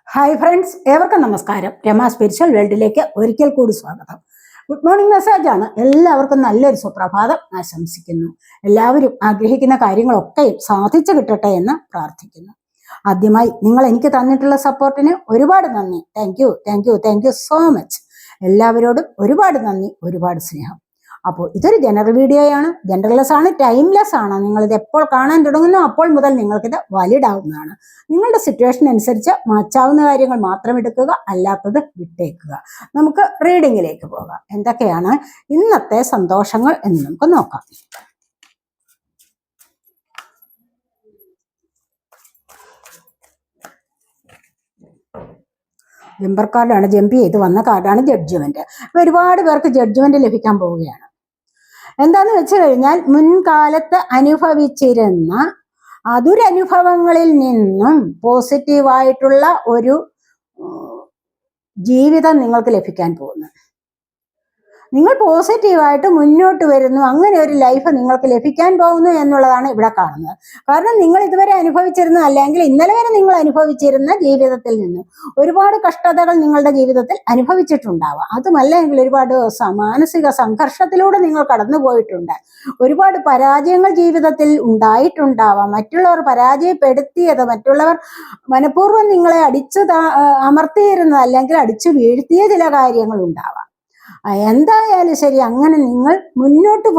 Hi friends, ഏവർക്കും നമസ്കാരം. Rama spiritual വേൾഡിലേക്ക് ഒരിക്കൽ കൂടി സ്വാഗതം. ഗുഡ് മോർണിംഗ് മെസ്സേജാണ്. എല്ലാവർക്കും നല്ലൊരു സുപ്രഭാതം ആശംസിക്കുന്നു. എല്ലാവരും ആഗ്രഹിക്കുന്ന കാര്യങ്ങളൊക്കെയും സാധിച്ചു കിട്ടട്ടെ എന്ന് പ്രാർത്ഥിക്കുന്നു. ആദ്യമായി നിങ്ങൾ എനിക്ക് തന്നിട്ടുള്ള സപ്പോർട്ടിന് ഒരുപാട് നന്ദി. Thank you so much. എല്ലാവരോടും ഒരുപാട് നന്ദി, ഒരുപാട് സ്നേഹം. അപ്പോൾ ഇതൊരു ജനറൽ വീഡിയോയാണ്, ജനറൽലെസ് ആണ്, ടൈംലെസ് ആണ്. നിങ്ങളിത് എപ്പോൾ കാണാൻ തുടങ്ങുന്നു അപ്പോൾ മുതൽ നിങ്ങൾക്കിത് വാലിഡ് ആവുന്നതാണ്. നിങ്ങളുടെ സിറ്റുവേഷൻ അനുസരിച്ച് മാറ്റാവുന്ന കാര്യങ്ങൾ മാത്രം എടുക്കുക, അല്ലാത്തത് വിട്ടേക്കുക. നമുക്ക് റീഡിങ്ങിലേക്ക് പോകാം. എന്തൊക്കെയാണ് ഇന്നത്തെ സന്തോഷങ്ങൾ എന്ന് നമുക്ക് നോക്കാം. ജമ്പർ കാർഡാണ്, ജമ്പ് ചെയ്ത് വന്ന കാർഡാണ് ജഡ്ജ്മെന്റ്. ഒരുപാട് പേർക്ക് ജഡ്ജ്മെന്റ് ലഭിക്കാൻ പോവുകയാണ്. എന്താന്ന് വെച്ച് കഴിഞ്ഞാൽ മുൻകാലത്ത് അനുഭവിച്ചിരുന്ന ദുരനുഭവങ്ങളിൽ നിന്നും പോസിറ്റീവായിട്ടുള്ള ഒരു ജീവിതം നിങ്ങൾക്ക് ലഭിക്കാൻ പോകുന്നു. നിങ്ങൾ പോസിറ്റീവായിട്ട് മുന്നോട്ട് വരുന്നു, അങ്ങനെ ഒരു ലൈഫ് നിങ്ങൾക്ക് ലഭിക്കാൻ പോകുന്നു എന്നുള്ളതാണ് ഇവിടെ കാണുന്നത്. കാരണം നിങ്ങൾ ഇതുവരെ അനുഭവിച്ചിരുന്ന, അല്ലെങ്കിൽ ഇന്നലെ വരെ നിങ്ങൾ അനുഭവിച്ചിരുന്ന ജീവിതത്തിൽ നിന്നും ഒരുപാട് കഷ്ടതകൾ നിങ്ങളുടെ ജീവിതത്തിൽ അനുഭവിച്ചിട്ടുണ്ടാവാം. അതുമല്ലെങ്കിൽ ഒരുപാട് മാനസിക സംഘർഷത്തിലൂടെ നിങ്ങൾ കടന്നു പോയിട്ടുണ്ട്. ഒരുപാട് പരാജയങ്ങൾ ജീവിതത്തിൽ ഉണ്ടായിട്ടുണ്ടാവാം. മറ്റുള്ളവർ പരാജയപ്പെടുത്തിയത്, മറ്റുള്ളവർ മനഃപൂർവ്വം നിങ്ങളെ അമർത്തിയിരുന്നത് അല്ലെങ്കിൽ അടിച്ചു വീഴ്ത്തിയ ചില കാര്യങ്ങൾ ഉണ്ടാവാം. എന്തായാലും ശരി, അങ്ങനെ നിങ്ങൾ മുന്നോട്ട്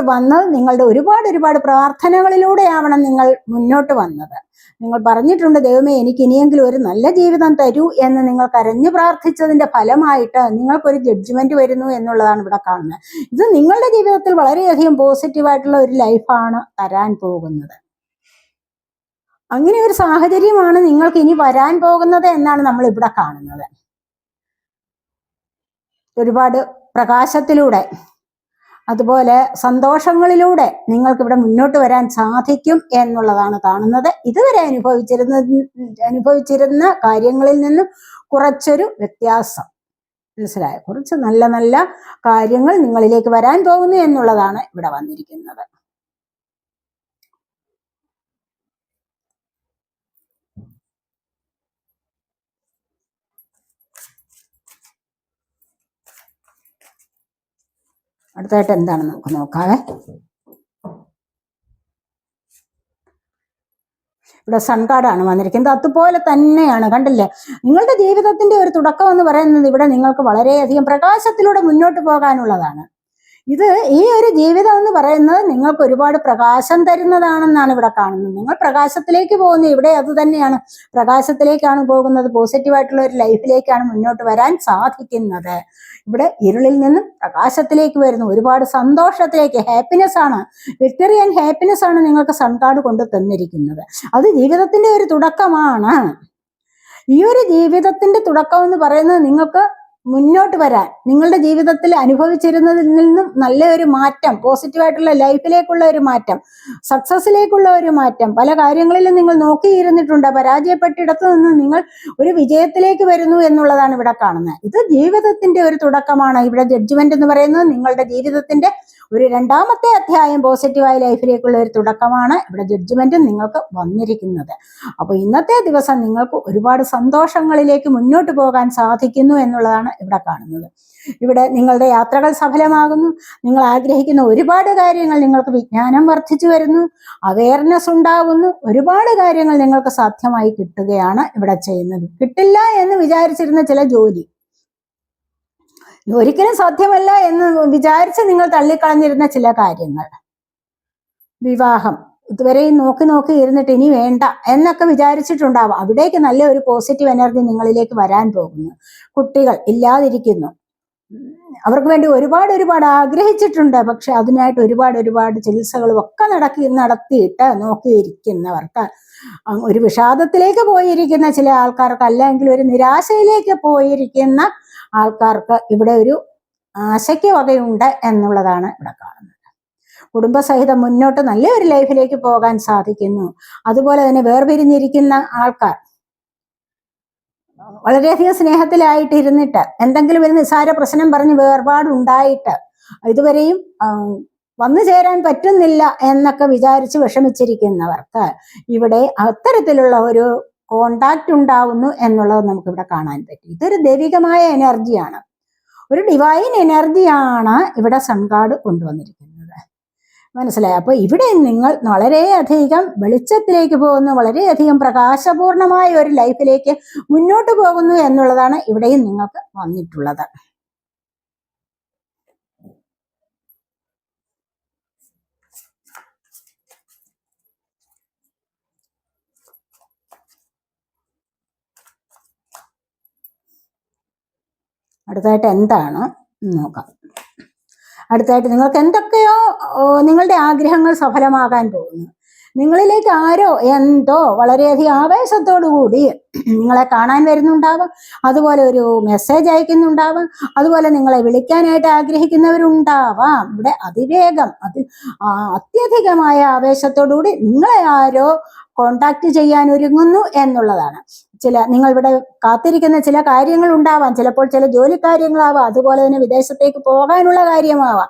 വന്നത് നിങ്ങളുടെ ഒരുപാട് പ്രാർത്ഥനകളിലൂടെയാവണം നിങ്ങൾ മുന്നോട്ട് വന്നത്. നിങ്ങൾ പറഞ്ഞിട്ടുണ്ട്, ദൈവമേ എനിക്ക് ഇനിയെങ്കിലും ഒരു നല്ല ജീവിതം തരൂ എന്ന് നിങ്ങൾ കരഞ്ഞു പ്രാർത്ഥിച്ചതിന്റെ ഫലമായിട്ട് നിങ്ങൾക്കൊരു ജഡ്ജ്മെന്റ് വരുന്നു എന്നുള്ളതാണ് ഇവിടെ കാണുന്നത്. ഇത് നിങ്ങളുടെ ജീവിതത്തിൽ വളരെയധികം പോസിറ്റീവായിട്ടുള്ള ഒരു ലൈഫാണ് തരാൻ പോകുന്നത്. അങ്ങനെ ഒരു സാഹചര്യമാണ് നിങ്ങൾക്ക് ഇനി വരാൻ പോകുന്നത് എന്നാണ് നമ്മൾ ഇവിടെ കാണുന്നത്. ഒരുപാട് പ്രകാശത്തിലൂടെ, അതുപോലെ സന്തോഷങ്ങളിലൂടെ നിങ്ങൾക്ക് ഇവിടെ മുന്നോട്ട് വരാൻ സാധിക്കും എന്നുള്ളതാണ് കാണുന്നത്. ഇതുവരെ അനുഭവിച്ചിരുന്ന കാര്യങ്ങളിൽ നിന്നും കുറച്ചൊരു വ്യത്യാസം മനസ്സിലായ, കുറച്ച് നല്ല നല്ല കാര്യങ്ങൾ നിങ്ങളിലേക്ക് വരാൻ പോകുന്നു എന്നുള്ളതാണ് ഇവിടെ വന്നിരിക്കുന്നത്. അടുത്തായിട്ട് എന്താണ് നമുക്ക് നോക്കാവേ. ഇവിടെ സൺ കാർഡാണ് വന്നിരിക്കുന്നത്. അതുപോലെ തന്നെയാണ്, കണ്ടില്ലേ? നിങ്ങളുടെ ജീവിതത്തിന്റെ ഒരു തുടക്കം എന്ന് പറയുന്നത് ഇവിടെ നിങ്ങൾക്ക് വളരെയധികം പ്രകാശത്തിലൂടെ മുന്നോട്ട് പോകാനുള്ളതാണ്. ഇത് ഈ ഒരു ജീവിതം എന്ന് പറയുന്നത് നിങ്ങൾക്ക് ഒരുപാട് പ്രകാശം തരുന്നതാണെന്നാണ് ഇവിടെ കാണുന്നത്. നിങ്ങൾ പ്രകാശത്തിലേക്ക് പോകുന്നു. ഇവിടെ അത് തന്നെയാണ്, പ്രകാശത്തിലേക്കാണ് പോകുന്നത്. പോസിറ്റീവായിട്ടുള്ള ഒരു ലൈഫിലേക്കാണ് മുന്നോട്ട് വരാൻ സാധിക്കുന്നത്. ഇവിടെ ഇരുളിൽ നിന്നും പ്രകാശത്തിലേക്ക് വരുന്നു, ഒരുപാട് സന്തോഷത്തിലേക്ക്, ഹാപ്പിനെസ് ആണ്, വിക്ടറി ആൻഡ് ഹാപ്പിനെസ് ആണ് നിങ്ങൾക്ക് സൺ കാർഡ് കൊണ്ട് തന്നിരിക്കുന്നത്. അത് ജീവിതത്തിന്റെ ഒരു തുടക്കമാണ്. ഈ ഒരു ജീവിതത്തിന്റെ തുടക്കം എന്ന് പറയുന്നത് നിങ്ങൾക്ക് മുന്നോട്ട് വരാൻ, നിങ്ങളുടെ ജീവിതത്തിൽ അനുഭവിച്ചിരുന്നതിൽ നിന്നും നല്ലൊരു മാറ്റം, പോസിറ്റീവായിട്ടുള്ള ലൈഫിലേക്കുള്ള ഒരു മാറ്റം, സക്സസിലേക്കുള്ള ഒരു മാറ്റം. പല കാര്യങ്ങളിലും നിങ്ങൾ നോക്കിയിരുന്നിട്ടുണ്ട്, പരാജയപ്പെട്ടിടത്തു നിന്ന് നിങ്ങൾ ഒരു വിജയത്തിലേക്ക് വരുന്നു എന്നുള്ളതാണ് ഇവിടെ കാണുന്നത്. ഇത് ജീവിതത്തിന്റെ ഒരു തുടക്കമാണ്. ഇവിടെ ജഡ്ജ്മെന്റ് എന്ന് പറയുന്നത് നിങ്ങളുടെ ജീവിതത്തിന്റെ ഒരു രണ്ടാമത്തെ അധ്യായം, പോസിറ്റീവായ ലൈഫിലേക്കുള്ള ഒരു തുടക്കമാണ് ഇവിടെ ജഡ്ജ്മെന്റ് നിങ്ങൾക്ക് വന്നിരിക്കുന്നത്. അപ്പോൾ ഇന്നത്തെ ദിവസം നിങ്ങൾക്ക് ഒരുപാട് സന്തോഷങ്ങളിലേക്ക് മുന്നോട്ട് പോകാൻ സാധിക്കുന്നു എന്നുള്ളതാണ് ഇവിടെ കാണുന്നത്. ഇവിടെ നിങ്ങളുടെ യാത്രകൾ സഫലമാകുന്നു. നിങ്ങൾ ആഗ്രഹിക്കുന്ന ഒരുപാട് കാര്യങ്ങൾ, നിങ്ങൾക്ക് വിജ്ഞാനം വർദ്ധിച്ചു വരുന്നു, അവയർനെസ് ഉണ്ടാകുന്നു, ഒരുപാട് കാര്യങ്ങൾ നിങ്ങൾക്ക് സാധ്യമായി കിട്ടുകയാണ് ഇവിടെ ചെയ്യുന്നത്. കിട്ടില്ല എന്ന് വിചാരിച്ചിരുന്ന ചില ജോലി, ഒരിക്കലും സാധ്യമല്ല എന്ന് വിചാരിച്ച് നിങ്ങൾ തള്ളിക്കളഞ്ഞിരുന്ന ചില കാര്യങ്ങൾ, വിവാഹം ഇതുവരെയും നോക്കി ഇരുന്നിട്ട് ഇനി വേണ്ട എന്നൊക്കെ വിചാരിച്ചിട്ടുണ്ടാവാം. അവിടേക്ക് നല്ല ഒരു പോസിറ്റീവ് എനർജി നിങ്ങളിലേക്ക് വരാൻ പോകുന്നു. കുട്ടികൾ ഇല്ലാതിരിക്കുന്നു, അവർക്ക് വേണ്ടി ഒരുപാട് ആഗ്രഹിച്ചിട്ടുണ്ട്. പക്ഷെ അതിനായിട്ട് ഒരുപാട് ചികിത്സകളും ഒക്കെ നടത്തിയിട്ട് നോക്കിയിരിക്കുന്നവർക്ക്, ഒരു വിഷാദത്തിലേക്ക് പോയിരിക്കുന്ന ചില ആൾക്കാർക്ക്, അല്ലെങ്കിൽ ഒരു നിരാശയിലേക്ക് പോയിരിക്കുന്ന ആൾക്കാർക്ക് ഇവിടെ ഒരു ആശയ്ക്ക് വകയുണ്ട് എന്നുള്ളതാണ് ഇവിടെ കാണുന്നത്. കുടുംബസഹിതം മുന്നോട്ട് നല്ലൊരു ലൈഫിലേക്ക് പോകാൻ സാധിക്കുന്നു. അതുപോലെ തന്നെ വേർപിരിഞ്ഞിരിക്കുന്ന ആൾക്കാർ, വളരെയധികം സ്നേഹത്തിലായിട്ടിരുന്നിട്ട് എന്തെങ്കിലും ഒരു നിസ്സാര പ്രശ്നം പറഞ്ഞ് വേർപാടുണ്ടായിട്ട് ഇതുവരെയും വന്നു ചേരാൻ പറ്റുന്നില്ല എന്നൊക്കെ വിചാരിച്ച് വിഷമിച്ചിരിക്കുന്നവർക്ക് ഇവിടെ അത്തരത്തിലുള്ള ഒരു കോണ്ടാക്ട് ഉണ്ടാവുന്നു എന്നുള്ളത് നമുക്കിവിടെ കാണാൻ പറ്റും. ഇതൊരു ദൈവികമായ എനർജിയാണ്, ഒരു ഡിവൈൻ എനർജിയാണ് ഇവിടെ സൺ ഗാഡ് കൊണ്ടുവന്നിരിക്കുന്നത്. മനസ്സിലായി? അപ്പൊ ഇവിടെ നിങ്ങൾ വളരെയധികം വെളിച്ചത്തിലേക്ക് പോകുന്നു, വളരെയധികം പ്രകാശപൂർണമായ ഒരു ലൈഫിലേക്ക് മുന്നോട്ട് പോകുന്നു എന്നുള്ളതാണ് ഇവിടെയും നിങ്ങൾക്ക് വന്നിട്ടുള്ളത്. അടുത്തായിട്ട് എന്താണ് നോക്കാം. അടുത്തായിട്ട് നിങ്ങൾക്ക് എന്തൊക്കെയോ നിങ്ങളുടെ ആഗ്രഹങ്ങൾ സഫലമാകാൻ പോകുന്നു. നിങ്ങളിലേക്ക് ആരോ എന്തോ വളരെയധികം ആവേശത്തോടു കൂടി നിങ്ങളെ കാണാൻ വരുന്നുണ്ടാവാം, അതുപോലെ ഒരു മെസ്സേജ് അയക്കുന്നുണ്ടാവാം, അതുപോലെ നിങ്ങളെ വിളിക്കാനായിട്ട് ആഗ്രഹിക്കുന്നവരുണ്ടാവാം. ഇവിടെ അതിവേഗം അത്യധികമായ ആവേശത്തോടു കൂടി നിങ്ങളെ ആരോ കോണ്ടാക്ട് ചെയ്യാൻ ഒരുങ്ങുന്നു എന്നുള്ളതാണ്. നിങ്ങൾ ഇവിടെ കാത്തിരിക്കുന്ന ചില കാര്യങ്ങൾ ഉണ്ടാവാം, ചിലപ്പോൾ ചില ജോലി കാര്യങ്ങളാവാം, അതുപോലെ തന്നെ വിദേശത്തേക്ക് പോകാനുള്ള കാര്യമാവാം,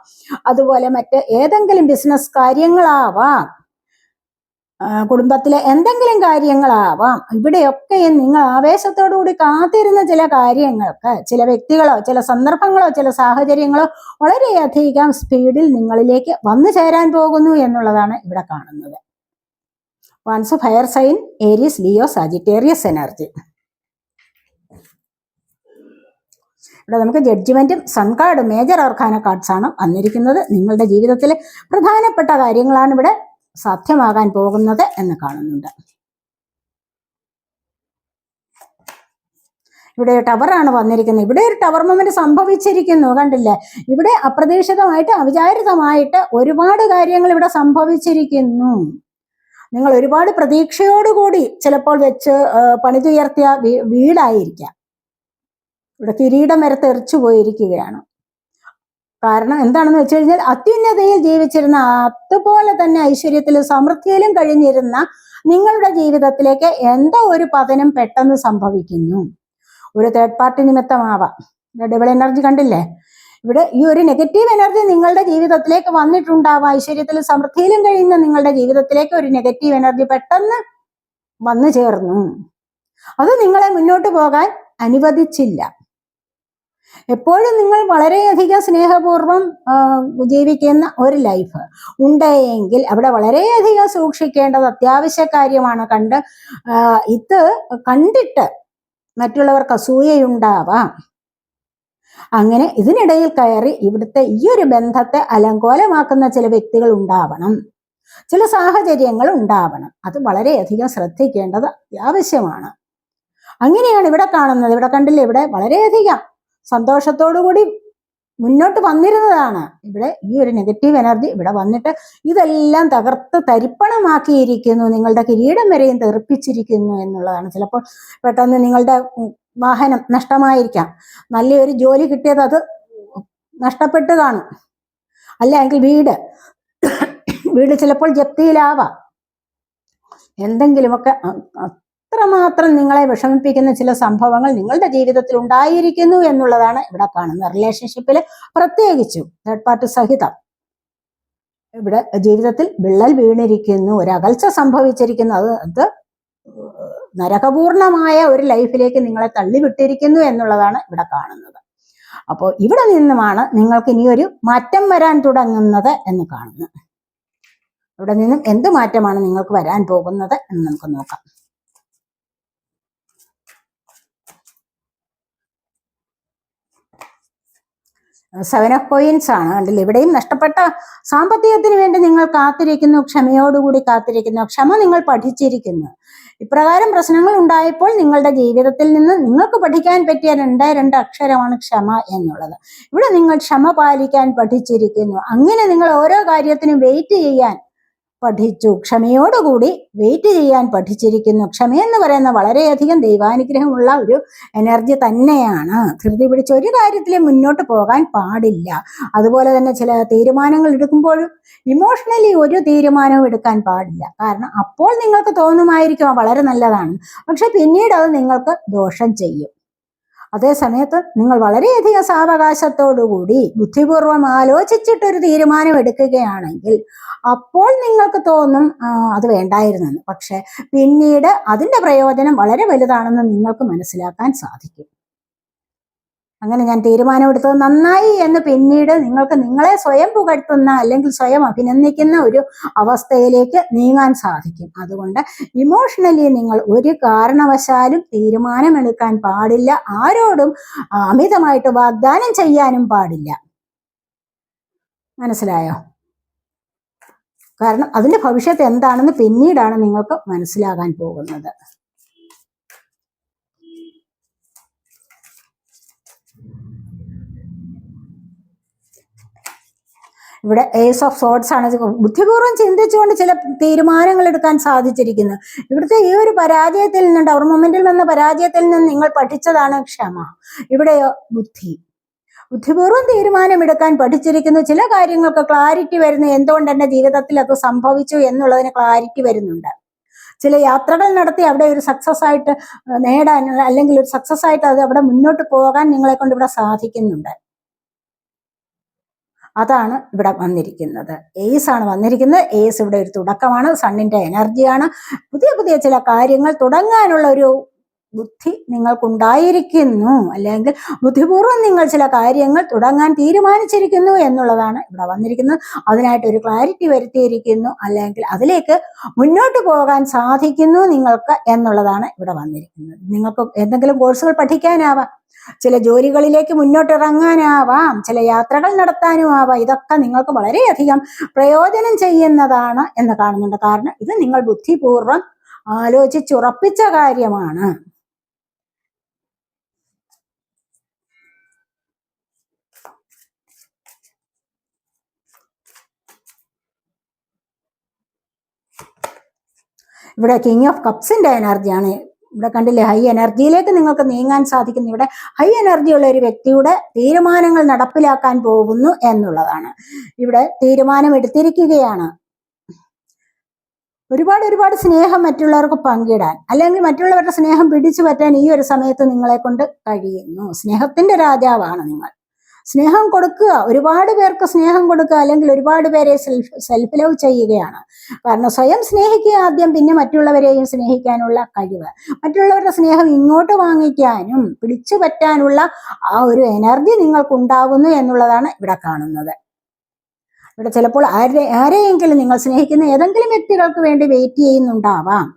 അതുപോലെ മറ്റ് ഏതെങ്കിലും ബിസിനസ് കാര്യങ്ങളാവാം, കുടുംബത്തിലെ എന്തെങ്കിലും കാര്യങ്ങളാവാം. ഇവിടെയൊക്കെ നിങ്ങൾ ആവേശത്തോടു കൂടി കാത്തിരുന്ന ചില കാര്യങ്ങൾക്ക്, ചില വ്യക്തികളോ ചില സന്ദർഭങ്ങളോ ചില സാഹചര്യങ്ങളോ വളരെയധികം സ്പീഡിൽ നിങ്ങളിലേക്ക് വന്നു ചേരാൻ പോകുന്നു എന്നുള്ളതാണ് ഇവിടെ കാണുന്നത്. Once fire sign, Aries, Leo, Sagittarius energy. ഇവിടെ നമുക്ക് ജഡ്ജ്മെന്റും സൺ കാർഡും മേജർ ആർക്കാന കാർഡ്സ് ആണ് വന്നിരിക്കുന്നത്. നിങ്ങളുടെ ജീവിതത്തിലെ പ്രധാനപ്പെട്ട കാര്യങ്ങളാണ് ഇവിടെ സാധ്യമാകാൻ പോകുന്നത് എന്ന് കാണുന്നുണ്ട്. ഇവിടെ ടവറാണ് വന്നിരിക്കുന്നത്. ഇവിടെ ഒരു ടവർ മൊമെന്റ് സംഭവിച്ചിരിക്കുന്നു, കണ്ടില്ലേ? ഇവിടെ അപ്രതീക്ഷിതമായിട്ട് അവിചാരിതമായിട്ട് ഒരുപാട് കാര്യങ്ങൾ ഇവിടെ സംഭവിച്ചിരിക്കുന്നു. നിങ്ങൾ ഒരുപാട് പ്രതീക്ഷയോടുകൂടി ചിലപ്പോൾ വെച്ച് പണിതുയർത്തിയ വീടായിരിക്കാം ഇവിടെ കിരീടം വരെ തെറിച്ചു പോയിരിക്കുകയാണ്. കാരണം എന്താണെന്ന് വെച്ച് കഴിഞ്ഞാൽ അത്യുന്നതയിൽ ജീവിച്ചിരുന്ന, അതുപോലെ തന്നെ ഐശ്വര്യത്തിലും സമൃദ്ധിയിലും കഴിഞ്ഞിരുന്ന നിങ്ങളുടെ ജീവിതത്തിലേക്ക് എന്തോ ഒരു പതനം പെട്ടെന്ന് സംഭവിക്കുന്നു. ഒരു തേർഡ് പാർട്ടി നിമിത്തമാവാം. ഡബിൾ എനർജി കണ്ടില്ലേ? ഇവിടെ ഈ ഒരു നെഗറ്റീവ് എനർജി നിങ്ങളുടെ ജീവിതത്തിലേക്ക് വന്നിട്ടുണ്ടാവാം. ഐശ്വര്യത്തിലും സമൃദ്ധിയിലും കഴിയുന്ന നിങ്ങളുടെ ജീവിതത്തിലേക്ക് ഒരു നെഗറ്റീവ് എനർജി പെട്ടെന്ന് വന്നു ചേർന്നു. അത് നിങ്ങളെ മുന്നോട്ട് പോകാൻ അനുവദിച്ചില്ല. എപ്പോഴും നിങ്ങൾ വളരെയധികം സ്നേഹപൂർവ്വം ജീവിക്കുന്ന ഒരു ലൈഫ് ഉണ്ടെങ്കിൽ അവിടെ വളരെയധികം സൂക്ഷിക്കേണ്ടത് അത്യാവശ്യ കാര്യമാണ്. ഇത് കണ്ടിട്ട് മറ്റുള്ളവർക്ക് അസൂയയുണ്ടാവാം. അങ്ങനെ ഇതിനിടയിൽ കയറി ഇവിടുത്തെ ഈ ഒരു ബന്ധത്തെ അലങ്കോലമാക്കുന്ന ചില വ്യക്തികൾ ഉണ്ടാവണം, ചില സാഹചര്യങ്ങൾ ഉണ്ടാവണം. അത് വളരെയധികം ശ്രദ്ധിക്കേണ്ടത് അത്യാവശ്യമാണ്. അങ്ങനെയാണ് ഇവിടെ കാണുന്നത്. ഇവിടെ കണ്ടില്ലേ? ഇവിടെ വളരെയധികം സന്തോഷത്തോടുകൂടി മുന്നോട്ട് വന്നിരുന്നതാണ്. ഇവിടെ ഈ ഒരു നെഗറ്റീവ് എനർജി ഇവിടെ വന്നിട്ട് ഇതെല്ലാം തകർത്ത് തരിപ്പണമാക്കിയിരിക്കുന്നു. നിങ്ങളുടെ കിരീടം വരെയും തെറിപ്പിച്ചിരിക്കുന്നു എന്നുള്ളതാണ്. ചിലപ്പോൾ പെട്ടെന്ന് നിങ്ങളുടെ വാഹനം നഷ്ടമായിരിക്കാം, നല്ലൊരു ജോലി കിട്ടിയത് അത് നഷ്ടപ്പെട്ട് കാണും, അല്ലെങ്കിൽ വീട് ചിലപ്പോൾ ജപ്തിയിലാവാം. എന്തെങ്കിലുമൊക്കെ അത്രമാത്രം നിങ്ങളെ വിഷമിപ്പിക്കുന്ന ചില സംഭവങ്ങൾ നിങ്ങളുടെ ജീവിതത്തിൽ ഉണ്ടായിരിക്കുന്നു എന്നുള്ളതാണ് ഇവിടെ കാണുന്നത്. റിലേഷൻഷിപ്പിൽ പ്രത്യേകിച്ചും തേർഡ് പാർട്ടി സഹിതം ഇവിടെ ജീവിതത്തിൽ വിള്ളൽ വീണിരിക്കുന്നു, ഒരു അകൽച്ച സംഭവിച്ചിരിക്കുന്നു. അത് നരകപൂർണമായ ഒരു ലൈഫിലേക്ക് നിങ്ങളെ തള്ളിവിട്ടിരിക്കുന്നു എന്നുള്ളതാണ് ഇവിടെ കാണുന്നത്. അപ്പോൾ ഇവിടെ നിന്നുമാണ് നിങ്ങൾക്ക് ഇനിയൊരു മാറ്റം വരാൻ തുടങ്ങുന്നത് എന്ന് കാണുന്നു. ഇവിടെ നിന്നും എന്ത് മാറ്റമാണ് നിങ്ങൾക്ക് വരാൻ പോകുന്നത് എന്ന് നമുക്ക് നോക്കാം. സെവൻ ഓഫ് കോയിൻസ് ആണ്. കണ്ടില്ലേ? ഇവിടെയും നഷ്ടപ്പെട്ട സാമ്പത്തികത്തിന് വേണ്ടി നിങ്ങൾ കാത്തിരിക്കുന്നു, ക്ഷമയോടുകൂടി കാത്തിരിക്കുന്നു. ക്ഷമ നിങ്ങൾ പഠിച്ചിരിക്കുന്നു. ഇപ്രകാരം പ്രശ്നങ്ങൾ ഉണ്ടായപ്പോൾ നിങ്ങളുടെ ജീവിതത്തിൽ നിന്ന് നിങ്ങൾക്ക് പഠിക്കാൻ പറ്റിയ രണ്ട് അക്ഷരമാണ് ക്ഷമ എന്നുള്ളത്. ഇവിടെ നിങ്ങൾ ക്ഷമ പാലിക്കാൻ പഠിച്ചിരിക്കുന്നു. അങ്ങനെ നിങ്ങൾ ഓരോ കാര്യത്തിനും വെയിറ്റ് ചെയ്യാൻ പഠിച്ചു, ക്ഷമയോടുകൂടി വെയിറ്റ് ചെയ്യാൻ പഠിച്ചിരിക്കുന്നു. ക്ഷമയെന്ന് പറയുന്ന വളരെയധികം ദൈവാനുഗ്രഹമുള്ള ഒരു എനർജി തന്നെയാണ്. ധൃതി പിടിച്ച് ഒരു കാര്യത്തിലും മുന്നോട്ട് പോകാൻ പാടില്ല. അതുപോലെ തന്നെ ചില തീരുമാനങ്ങൾ എടുക്കുമ്പോഴും ഇമോഷണലി ഒരു തീരുമാനവും എടുക്കാൻ പാടില്ല. കാരണം അപ്പോൾ നിങ്ങൾക്ക് തോന്നുമായിരിക്കും വളരെ നല്ലതാണ്, പക്ഷെ പിന്നീട് അത് നിങ്ങൾക്ക് ദോഷം ചെയ്യും. അതേ സമയത്ത് നിങ്ങൾ വളരെയധികം സാവകാശത്തോടുകൂടി ബുദ്ധിപൂർവം ആലോചിച്ചിട്ടൊരു തീരുമാനം എടുക്കുകയാണെങ്കിൽ അപ്പോൾ നിങ്ങൾക്ക് തോന്നും അത് വേണ്ടായിരുന്നെന്ന്. പക്ഷെ പിന്നീട് അതിൻ്റെ പ്രയോജനം വളരെ വലുതാണെന്ന് നിങ്ങൾക്ക് മനസ്സിലാക്കാൻ സാധിക്കും. അങ്ങനെ ഞാൻ തീരുമാനമെടുത്തത് നന്നായി എന്ന് പിന്നീട് നിങ്ങൾക്ക് നിങ്ങളെ സ്വയം പുകഴ്ത്തുന്ന അല്ലെങ്കിൽ സ്വയം അഭിനന്ദിക്കുന്ന ഒരു അവസ്ഥയിലേക്ക് നീങ്ങാൻ സാധിക്കും. അതുകൊണ്ട് ഇമോഷണലി നിങ്ങൾ ഒരു കാരണവശാലും തീരുമാനമെടുക്കാൻ പാടില്ല. ആരോടും അമിതമായിട്ട് വാഗ്ദാനം ചെയ്യാനും പാടില്ല. മനസ്സിലായോ? കാരണം അതിന്റെ ഭവിഷ്യത്ത് എന്താണെന്ന് പിന്നീടാണ് നിങ്ങൾക്ക് മനസ്സിലാകാൻ പോകുന്നത്. ഇവിടെ ഏസ് ഓഫ് സോർട്സ് ആണ്. ബുദ്ധിപൂർവ്വം ചിന്തിച്ചുകൊണ്ട് ചില തീരുമാനങ്ങൾ എടുക്കാൻ സാധിച്ചിരിക്കുന്നു. ഇവിടുത്തെ ഈ ഒരു പരാജയത്തിൽ നിന്ന്, ടവർ മൊമെന്റിൽ വന്ന പരാജയത്തിൽ നിന്ന് നിങ്ങൾ പഠിച്ചതാണ് ക്ഷമ. ഇവിടെയോ ബുദ്ധിപൂർവ്വം തീരുമാനമെടുക്കാൻ പഠിച്ചിരിക്കുന്നു. ചില കാര്യങ്ങൾക്ക് ക്ലാരിറ്റി വരുന്നു. എന്തുകൊണ്ട് എൻ്റെ ജീവിതത്തിൽ അത് സംഭവിച്ചു എന്നുള്ളതിന് ക്ലാരിറ്റി വരുന്നുണ്ട്. ചില യാത്രകൾ നടത്തി അവിടെ ഒരു സക്സസ് ആയിട്ട് നേടാൻ, അല്ലെങ്കിൽ ഒരു സക്സസ് ആയിട്ട് അത് അവിടെ മുന്നോട്ട് പോകാൻ നിങ്ങളെ കൊണ്ട് ഇവിടെ സാധിക്കുന്നുണ്ട്. അതാണ് ഇവിടെ വന്നിരിക്കുന്നത്. ഏസ് ആണ് വന്നിരിക്കുന്നത്. ഏസ് ഇവിടെ ഒരു തുടക്കമാണ്, സണ്ണിന്റെ എനർജിയാണ്. പുതിയ പുതിയ ചില കാര്യങ്ങൾ തുടങ്ങാനുള്ള ഒരു ബുദ്ധി നിങ്ങൾക്കുണ്ടായിരിക്കുന്നു, അല്ലെങ്കിൽ ബുദ്ധിപൂർവ്വം നിങ്ങൾ ചില കാര്യങ്ങൾ തുടങ്ങാൻ തീരുമാനിച്ചിരിക്കുന്നു എന്നുള്ളതാണ് ഇവിടെ വന്നിരിക്കുന്നത്. അതിനായിട്ട് ഒരു ക്ലാരിറ്റി വരുത്തിയിരിക്കുന്നു, അല്ലെങ്കിൽ അതിലേക്ക് മുന്നോട്ട് പോകാൻ സാധിക്കുന്നു നിങ്ങൾക്ക് എന്നുള്ളതാണ് ഇവിടെ വന്നിരിക്കുന്നത്. നിങ്ങൾക്ക് എന്തെങ്കിലും കോഴ്സുകൾ പഠിക്കാനാവാം, ചില ജോലികളിലേക്ക് മുന്നോട്ടിറങ്ങാനാവാം, ചില യാത്രകൾ നടത്താനും ആവാം. ഇതൊക്കെ നിങ്ങൾക്ക് വളരെയധികം പ്രയോജനം ചെയ്യുന്നതാണ് എന്ന് കാണുന്നുണ്ട്. കാരണം ഇത് നിങ്ങൾ ബുദ്ധിപൂർവ്വം ആലോചിച്ചുറപ്പിച്ച കാര്യമാണ്. ഇവിടെ കിങ് ഓഫ് കപ്സിന്റെ എനർജിയാണ്. ഇവിടെ കണ്ടില്ലേ, ഹൈ എനർജിയിലേക്ക് നിങ്ങൾക്ക് നീങ്ങാൻ സാധിക്കുന്നു. ഇവിടെ ഹൈ എനർജി ഉള്ള ഒരു വ്യക്തിയുടെ തീരുമാനങ്ങൾ നടപ്പിലാക്കാൻ പോകുന്നു എന്നുള്ളതാണ്. ഇവിടെ തീരുമാനം എടുത്തിരിക്കുകയാണ്. ഒരുപാട് സ്നേഹം മറ്റുള്ളവർക്ക് പങ്കിടാൻ, അല്ലെങ്കിൽ മറ്റുള്ളവരുടെ സ്നേഹം പിടിച്ചു പറ്റാൻ ഈ ഒരു സമയത്ത് നിങ്ങളെ കൊണ്ട് കഴിയുന്നു. സ്നേഹത്തിന്റെ രാജാവാണ് നിങ്ങൾ. സ്നേഹം കൊടുക്കുക, ഒരുപാട് പേർക്ക് സ്നേഹം കൊടുക്കുക, അല്ലെങ്കിൽ ഒരുപാട് പേരെ സെൽഫ് ലവ് ചെയ്യുകയാണ്. കാരണം സ്വയം സ്നേഹിക്കുക ആദ്യം, പിന്നെ മറ്റുള്ളവരെയും സ്നേഹിക്കാനുള്ള കഴിവ്, മറ്റുള്ളവരുടെ സ്നേഹം ഇങ്ങോട്ട് വാങ്ങിക്കാനും പിടിച്ചു പറ്റാനുള്ള ആ ഒരു എനർജി നിങ്ങൾക്കുണ്ടാകുന്നു എന്നുള്ളതാണ് ഇവിടെ കാണുന്നത്. ഇവിടെ ചിലപ്പോൾ ആരെയെങ്കിലും നിങ്ങൾ സ്നേഹിക്കുന്ന ഏതെങ്കിലും വ്യക്തികൾക്ക് വേണ്ടി വെയിറ്റ് ചെയ്യുന്നുണ്ടാവാം.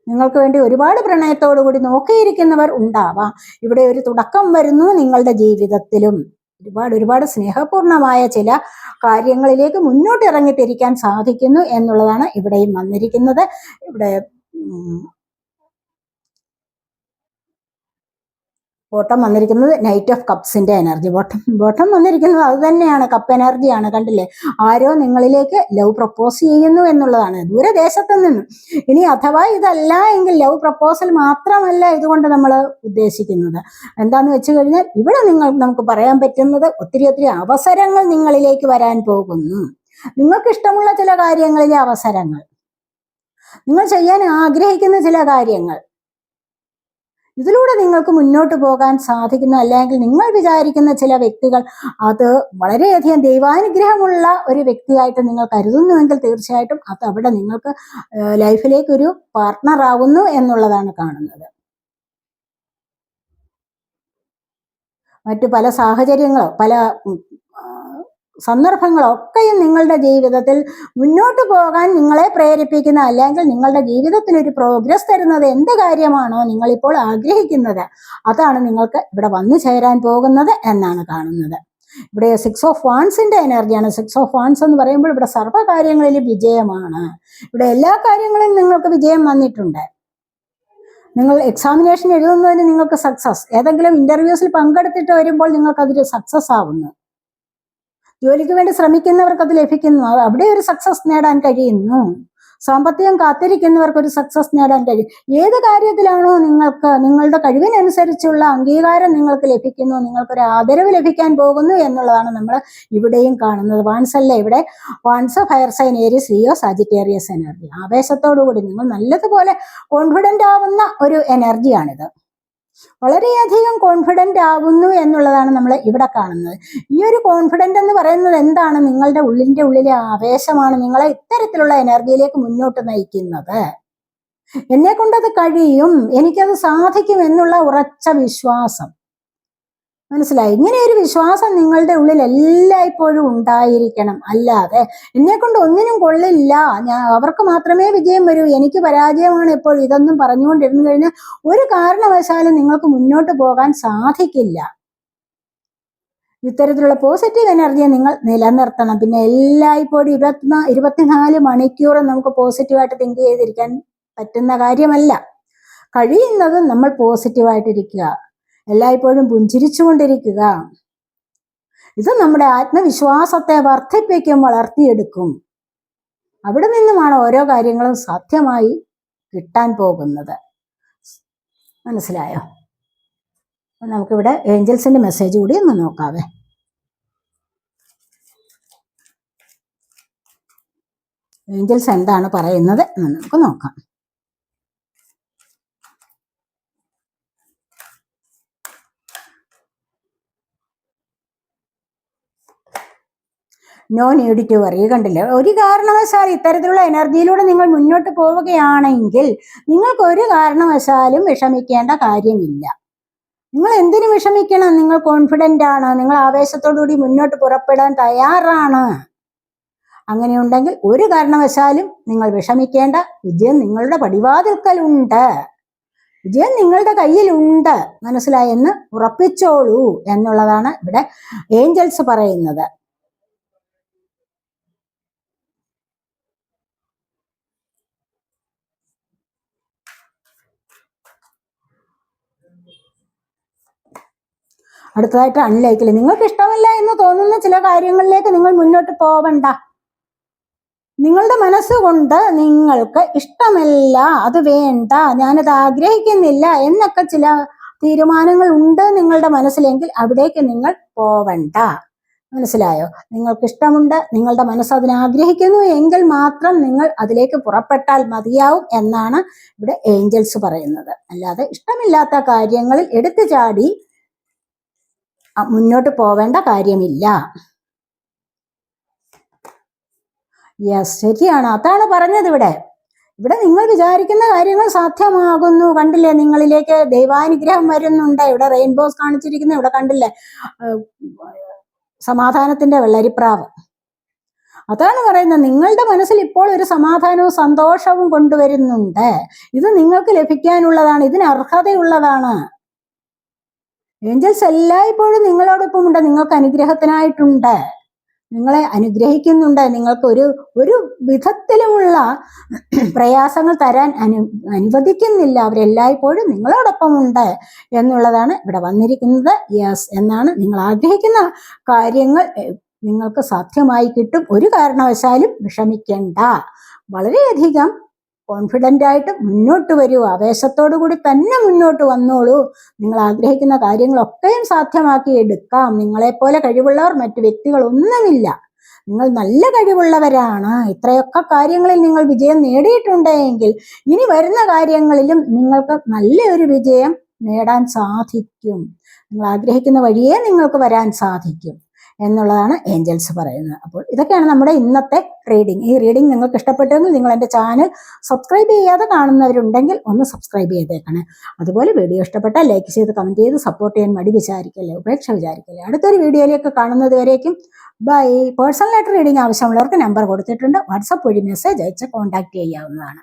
നിങ്ങൾക്ക് വേണ്ടി ഒരുപാട് പ്രണയത്തോടു കൂടി നോക്കിയിരിക്കുന്നവർ ഉണ്ടാവാം. ഇവിടെ ഒരു തുടക്കം വരുന്നു നിങ്ങളുടെ ജീവിതത്തിലും. ഒരുപാട് സ്നേഹപൂർണമായ ചില കാര്യങ്ങളിലേക്ക് മുന്നോട്ട് ഇറങ്ങിത്തിരിക്കാൻ സാധിക്കുന്നു എന്നുള്ളതാണ് ഇവിടെയും വന്നിരിക്കുന്നത്. ഇവിടെ ബോട്ടം വന്നിരിക്കുന്നത് നൈറ്റ് ഓഫ് കപ്സിന്റെ എനർജി. ബോട്ടം വന്നിരിക്കുന്നത് അത് തന്നെയാണ്, കപ്പ് എനർജിയാണ്. കണ്ടില്ലേ, ആരോ നിങ്ങളിലേക്ക് ലവ് പ്രപ്പോസ് ചെയ്യുന്നു എന്നുള്ളതാണ്, ദൂരദേശത്തു നിന്നും. ഇനി അഥവാ ഇതല്ല എങ്കിൽ ലവ് പ്രപ്പോസൽ മാത്രമല്ല ഇതുകൊണ്ട് നമ്മൾ ഉദ്ദേശിക്കുന്നത്. എന്താന്ന് വെച്ച് കഴിഞ്ഞാൽ ഇവിടെ നമുക്ക് പറയാൻ പറ്റുന്നത് ഒത്തിരി അവസരങ്ങൾ നിങ്ങളിലേക്ക് വരാൻ പോകുന്നു. നിങ്ങൾക്ക് ഇഷ്ടമുള്ള ചില കാര്യങ്ങളിലെ അവസരങ്ങൾ, നിങ്ങൾ ചെയ്യാൻ ആഗ്രഹിക്കുന്ന ചില കാര്യങ്ങൾ, ഇതിലൂടെ നിങ്ങൾക്ക് മുന്നോട്ട് പോകാൻ സാധിക്കുന്ന, അല്ലെങ്കിൽ നിങ്ങൾ വിചാരിക്കുന്ന ചില വ്യക്തികൾ അത് വളരെയധികം ദൈവാനുഗ്രഹമുള്ള ഒരു വ്യക്തിയായിട്ട് നിങ്ങൾ കരുതുന്നുവെങ്കിൽ തീർച്ചയായിട്ടും അത് അവിടെ നിങ്ങൾക്ക് ലൈഫിലേക്ക് ഒരു പാർട്ട്ണർ ആവുന്നു എന്നുള്ളതാണ് കാണുന്നത്. മറ്റു പല സാഹചര്യങ്ങളോ പല സന്ദർഭങ്ങളൊക്കെയും നിങ്ങളുടെ ജീവിതത്തിൽ മുന്നോട്ട് പോകാൻ നിങ്ങളെ പ്രേരിപ്പിക്കുന്ന, അല്ലെങ്കിൽ നിങ്ങളുടെ ജീവിതത്തിന് ഒരു പ്രോഗ്രസ് തരുന്നത് എന്ത് കാര്യമാണോ നിങ്ങളിപ്പോൾ ആഗ്രഹിക്കുന്നത്, അതാണ് നിങ്ങൾക്ക് ഇവിടെ വന്നു ചേരാൻ പോകുന്നത് എന്നാണ് കാണുന്നത്. ഇവിടെ 6 ഓഫ് വാൻസിന്റെ എനർജിയാണ്. 6 ഓഫ് വാൻസ് എന്ന് പറയുമ്പോൾ ഇവിടെ സർവ്വകാര്യങ്ങളിലും വിജയമാണ്. ഇവിടെ എല്ലാ കാര്യങ്ങളിലും നിങ്ങൾക്ക് വിജയം വന്നിട്ടുണ്ട്. നിങ്ങൾ എക്സാമിനേഷൻ എഴുതുന്നതിന് നിങ്ങൾക്ക് സക്സസ്, ഏതെങ്കിലും ഇന്റർവ്യൂസിൽ പങ്കെടുത്തിട്ട് വരുമ്പോൾ നിങ്ങൾക്ക് അതൊരു സക്സസ് ആവുന്നു. ജോലിക്ക് വേണ്ടി ശ്രമിക്കുന്നവർക്ക് അത് ലഭിക്കുന്നു, അവിടെ ഒരു സക്സസ് നേടാൻ കഴിയുന്നു. സാമ്പത്തികം കാത്തിരിക്കുന്നവർക്ക് ഒരു സക്സസ് നേടാൻ കഴിയും. ഏത് കാര്യത്തിലാണോ നിങ്ങൾക്ക് നിങ്ങളുടെ കഴിവിനനുസരിച്ചുള്ള അംഗീകാരം നിങ്ങൾക്ക് ലഭിക്കുന്നു, നിങ്ങൾക്കൊരു ആദരവ് ലഭിക്കാൻ പോകുന്നു എന്നുള്ളതാണ് നമ്മൾ ഇവിടെയും കാണുന്നത്. വാൻസ് അല്ല, ഇവിടെ വാൻസ് fire sign Aries Leo Sagittarius energy. ആവേശത്തോടു കൂടി നിങ്ങൾ നല്ലതുപോലെ കോൺഫിഡന്റ് ആവുന്ന ഒരു എനർജിയാണിത്. വളരെയധികം കോൺഫിഡൻ്റ് ആവുന്നു എന്നുള്ളതാണ് നമ്മൾ ഇവിടെ കാണുന്നത്. ഈ ഒരു കോൺഫിഡൻ്റ് എന്ന് പറയുന്നത് എന്താണ്? നിങ്ങളുടെ ഉള്ളിലെ ആവേശമാണ് നിങ്ങളെ ഇത്തരത്തിലുള്ള എനർജിയിലേക്ക് മുന്നോട്ട് നയിക്കുന്നത്. എന്നെ കൊണ്ടത് കഴിയും, എനിക്കത് സാധിക്കും എന്നുള്ള ഉറച്ച വിശ്വാസം. മനസ്സിലായി? ഇങ്ങനെ ഒരു വിശ്വാസം നിങ്ങളുടെ ഉള്ളിൽ എല്ലായ്പ്പോഴും ഉണ്ടായിരിക്കണം. അല്ലാതെ എന്നെ കൊണ്ട് ഒന്നിനും കൊള്ളില്ല, അവർക്ക് മാത്രമേ വിജയം വരൂ, എനിക്ക് പരാജയമാണ് എപ്പോഴും, ഇതൊന്നും പറഞ്ഞുകൊണ്ടിരുന്നു കഴിഞ്ഞാൽ ഒരു കാരണവശാലും നിങ്ങൾക്ക് മുന്നോട്ട് പോകാൻ സാധിക്കില്ല. ഇത്തരത്തിലുള്ള പോസിറ്റീവ് എനർജിയെ നിങ്ങൾ നിലനിർത്തണം. പിന്നെ എല്ലായ്പ്പോഴും 24 മണിക്കൂറും നമുക്ക് പോസിറ്റീവായിട്ട് തിങ്ക് ചെയ്തിരിക്കാൻ പറ്റുന്ന കാര്യമല്ല. കഴിയുന്നതും നമ്മൾ പോസിറ്റീവായിട്ടിരിക്കുക, എല്ലായ്പ്പോഴും പുഞ്ചിരിച്ചുകൊണ്ടിരിക്കുക. ഇത് നമ്മുടെ ആത്മവിശ്വാസത്തെ വർദ്ധിപ്പിക്കും, വളർത്തിയെടുക്കും. അവിടെ നിന്നുമാണ് ഓരോ കാര്യങ്ങളും സാധ്യമായി കിട്ടാൻ പോകുന്നത്. മനസ്സിലായോ? നമുക്കിവിടെ ഏഞ്ചൽസിന്റെ മെസ്സേജ് കൂടി ഒന്ന് നോക്കാവേ. ഏഞ്ചൽസ് എന്താണ് പറയുന്നത് എന്ന് നമുക്ക് നോക്കാം. No need to worry. കണ്ടില്ലേ? ഒരു കാരണവശാലും ഇത്തരത്തിലുള്ള എനർജിയിലൂടെ നിങ്ങൾ മുന്നോട്ട് പോവുകയാണെങ്കിൽ നിങ്ങൾക്ക് ഒരു കാരണവശാലും വിഷമിക്കേണ്ട കാര്യമില്ല. നിങ്ങൾ എന്തിനു വിഷമിക്കണം? നിങ്ങൾ കോൺഫിഡൻ്റ് ആണ്, നിങ്ങൾ ആവേശത്തോടുകൂടി മുന്നോട്ട് പുറപ്പെടാൻ തയ്യാറാണ്. അങ്ങനെയുണ്ടെങ്കിൽ ഒരു കാരണവശാലും നിങ്ങൾ വിഷമിക്കേണ്ട. വിജയം നിങ്ങളുടെ പടിവാതിൽക്കലുണ്ട്, വിജയം നിങ്ങളുടെ കയ്യിലുണ്ട്. മനസ്സിലായെന്ന് ഉറപ്പിച്ചോളൂ എന്നുള്ളതാണ് ഇവിടെ ഏഞ്ചൽസ് പറയുന്നത്. അടുത്തതായിട്ട് അൺലൈക്കിൽ. നിങ്ങൾക്ക് ഇഷ്ടമല്ല എന്ന് തോന്നുന്ന ചില കാര്യങ്ങളിലേക്ക് നിങ്ങൾ മുന്നോട്ട് പോവണ്ട. നിങ്ങളുടെ മനസ്സുകൊണ്ട് നിങ്ങൾക്ക് ഇഷ്ടമല്ല, അത് വേണ്ട, ഞാനത് ആഗ്രഹിക്കുന്നില്ല എന്നൊക്കെ ചില തീരുമാനങ്ങൾ ഉണ്ട് നിങ്ങളുടെ മനസ്സിലെങ്കിൽ അവിടേക്ക് നിങ്ങൾ പോവണ്ട. മനസ്സിലായോ? നിങ്ങൾക്ക് ഇഷ്ടമുണ്ട്, നിങ്ങളുടെ മനസ്സ് അതിനെ ആഗ്രഹിക്കുന്നു എങ്കിൽ മാത്രം നിങ്ങൾ അതിലേക്ക് പുറപ്പെട്ടാൽ മതിയാവും എന്നാണ് ഇവിടെ ഏഞ്ചൽസ് പറയുന്നത്. അല്ലാതെ ഇഷ്ടമില്ലാത്ത കാര്യങ്ങളിൽ എടുത്തു ചാടി മുന്നോട്ട് പോവേണ്ട കാര്യമില്ല. യെസ്, ശരിയാണ്. അതാണ് പറഞ്ഞത് ഇവിടെ. ഇവിടെ നിങ്ങൾ വിചാരിക്കുന്ന കാര്യങ്ങൾ സാധ്യമാകുന്നു. കണ്ടില്ലേ? നിങ്ങളിലേക്ക് ദൈവാനുഗ്രഹം വരുന്നുണ്ട്. ഇവിടെ റെയിൻബോസ് കാണിച്ചിരിക്കുന്നു. ഇവിടെ കണ്ടില്ലേ സമാധാനത്തിന്റെ വെള്ളരിപ്രാവ്. അതാണ് പറയുന്നത്. നിങ്ങളുടെ മനസ്സിൽ ഇപ്പോൾ ഒരു സമാധാനവും സന്തോഷവും കൊണ്ടുവരുന്നുണ്ട്. ഇത് നിങ്ങൾക്ക് ലഭിക്കാനുള്ളതാണ്, ഇതിന് അർഹതയുള്ളതാണ്. ഏഞ്ചൽസ് എല്ലായ്പ്പോഴും നിങ്ങളോടൊപ്പം ഉണ്ട്, നിങ്ങൾക്ക് അനുഗ്രഹത്തിനായിട്ടുണ്ട്, നിങ്ങളെ അനുഗ്രഹിക്കുന്നുണ്ട്. നിങ്ങൾക്ക് ഒരു വിധത്തിലുമുള്ള പ്രയാസങ്ങൾ തരാൻ അനുവദിക്കുന്നില്ല. അവരെല്ലായ്പ്പോഴും നിങ്ങളോടൊപ്പം ഉണ്ട് എന്നുള്ളതാണ് ഇവിടെ വന്നിരിക്കുന്നത്. യെസ് എന്നാണ്. നിങ്ങൾ ആഗ്രഹിക്കുന്ന കാര്യങ്ങൾ നിങ്ങൾക്ക് സാധ്യമായി കിട്ടും. ഒരു കാരണവശാലും വിഷമിക്കേണ്ട. വളരെയധികം കോൺഫിഡൻ്റ് ആയിട്ട് മുന്നോട്ട് വരൂ, ആവേശത്തോടു കൂടി തന്നെ മുന്നോട്ട് വന്നോളൂ. നിങ്ങൾ ആഗ്രഹിക്കുന്ന കാര്യങ്ങളൊക്കെയും സാധ്യമാക്കി എടുക്കാം. നിങ്ങളെപ്പോലെ കഴിവുള്ളവർ മറ്റു വ്യക്തികളൊന്നുമില്ല. നിങ്ങൾ നല്ല കഴിവുള്ളവരാണ്. ഇത്രയൊക്കെ കാര്യങ്ങളിൽ നിങ്ങൾ വിജയം നേടിയിട്ടുണ്ടെങ്കിൽ ഇനി വരുന്ന കാര്യങ്ങളിലും നിങ്ങൾക്ക് നല്ലൊരു വിജയം നേടാൻ സാധിക്കും. നിങ്ങൾ ആഗ്രഹിക്കുന്ന വഴിയേ നിങ്ങൾക്ക് വരാൻ സാധിക്കും എന്നുള്ളതാണ് ഏഞ്ചൽസ് പറയുന്നത്. അപ്പോൾ ഇതൊക്കെയാണ് നമ്മുടെ ഇന്നത്തെ റീഡിംഗ്. ഈ റീഡിംഗ് നിങ്ങൾക്ക് ഇഷ്ടപ്പെട്ടെങ്കിൽ നിങ്ങൾ എൻ്റെ ചാനൽ സബ്സ്ക്രൈബ് ചെയ്യാതെ കാണുന്നവരുണ്ടെങ്കിൽ ഒന്ന് സബ്സ്ക്രൈബ് ചെയ്തേക്കണേ. അതുപോലെ വീഡിയോ ഇഷ്ടപ്പെട്ടാൽ ലൈക്ക് ചെയ്ത് കമൻറ്റ് ചെയ്ത് സപ്പോർട്ട് ചെയ്യാൻ മടി വിചാരിക്കല്ലേ, ഉപേക്ഷ വിചാരിക്കല്ലേ. അടുത്തൊരു വീഡിയോയിലേക്ക് കാണുന്നത് വരേക്കും ബൈ. പേഴ്സണലായിട്ട് റീഡിംഗ് ആവശ്യമുള്ളവർക്ക് നമ്പർ കൊടുത്തിട്ടുണ്ട്, വാട്സപ്പ് വഴി മെസ്സേജ് അയച്ച് കോൺടാക്ട് ചെയ്യാവുന്നതാണ്.